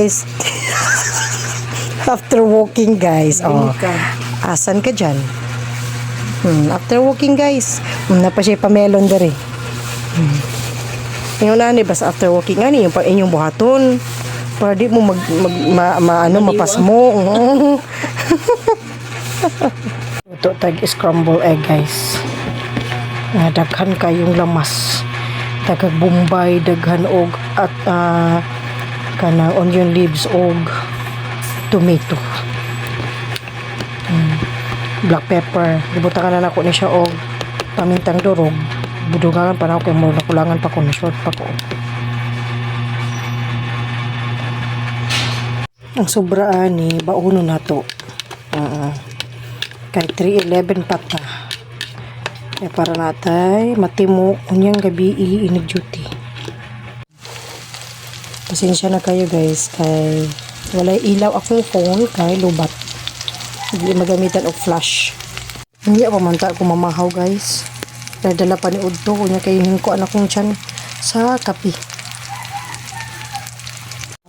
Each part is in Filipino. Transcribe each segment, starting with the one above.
guys. After walking guys. Oh. Asan ka dyan? After walking guys. Napa siya pamelon dere. Yung nani basta after walking ani yung inyong buhaton. Para di mo mapas mo. Ito tag scramble egg guys. Daghan kayong lamas. Daghan bombay, daghan og at kanang onion leaves og tomato. Black pepper. Gibutangan na nako ni siya og pamintang durog. Budugangan pa na ako kay mo nakulangan pa ko na short pa ko. Ang sobra ani bauno nato. Kay 3:11 pa ta. Kaya para natay matimo unyang gabi inig-duty. Pasensya na kayo guys kay walay ilaw akong phone kay lubat. Hindi magamitan og flash. Hindi pa man ta ko mamahaw guys. Dala pa ni Udto kunya kay hingko anak kong tiyan sa kapi.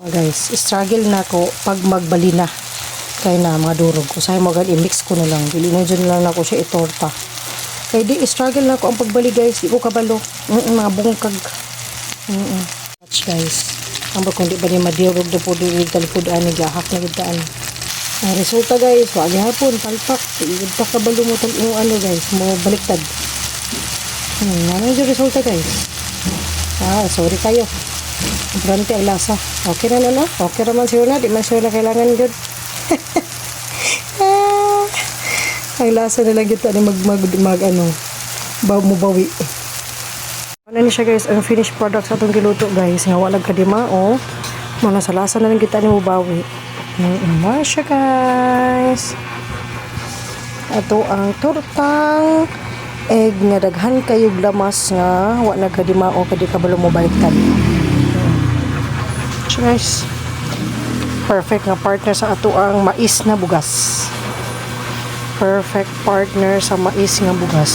Guys, struggle na ko pag magbali na kay na mga durog ko. Say mo i-mix ko na lang. Dili na dyan lang ako siya itorta. Kaya di struggle na ko ang pagbali guys. Di ko kabalo. Mga bungkag. Watch guys. Ang kung di ba niya madirog na po di talipod ani gahak na gudaan. Ang resulta guys. Wagi hapon. Palpak. Di pa kabalo mo yung ano guys. Mo baliktad. Ano yung resulta guys. Sorry kayo. Brante ang lasa. Okay na no? Okay naman siya na. Di man siya na kailangan yun. Ang lasa na lang ito mubawi. Ano ni siya guys, ang finished product sa itong giluto guys. Nga walang kadima Mana sa lasa na lang kita ni mubawi. Ano siya guys. Ito ang tortang egg nga daghan kayog lamas nga wala kadima kadi kabalo mo baliktad. Guys. Perfect nga partner sa ato ang mais na bugas. Perfect partner sa mais nga bugas.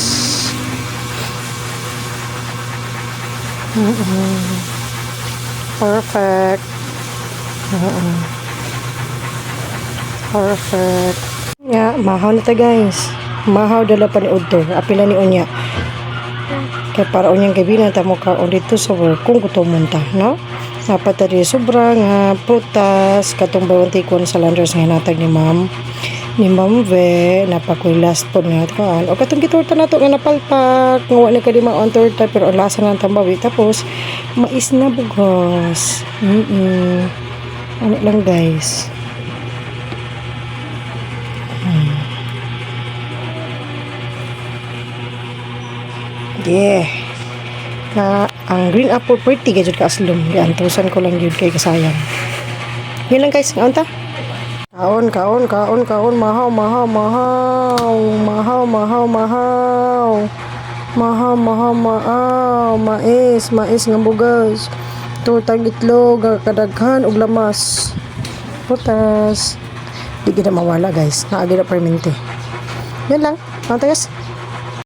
Perfect. Perfect. Mahaw na ta guys. Mahaw dala pa ni Udto. Apila ni Unya. Kaya para unyang gabi na tamo ka dito sa work kung gutomon ta, no? Dapat tadi sobra nga prutas katong bawang tikon sa landers nga natag ni Ma'am Ve napakoy last po nga kaan o katong gitorta nato nga napalpak nga wala ka di maon torta pero ang lasa ng tambawi tapos mais na bugas. Ano lang guys. Yeah. Ang green apple pretty gajud ka aslom giantusan ko lang yun kay kasayang yun lang guys ngaon ta kaon mahaw mais nga bugas tortang itlog kadaghan og lamas putas di gid mawala guys naagi na permente yun lang ngaon ta guys.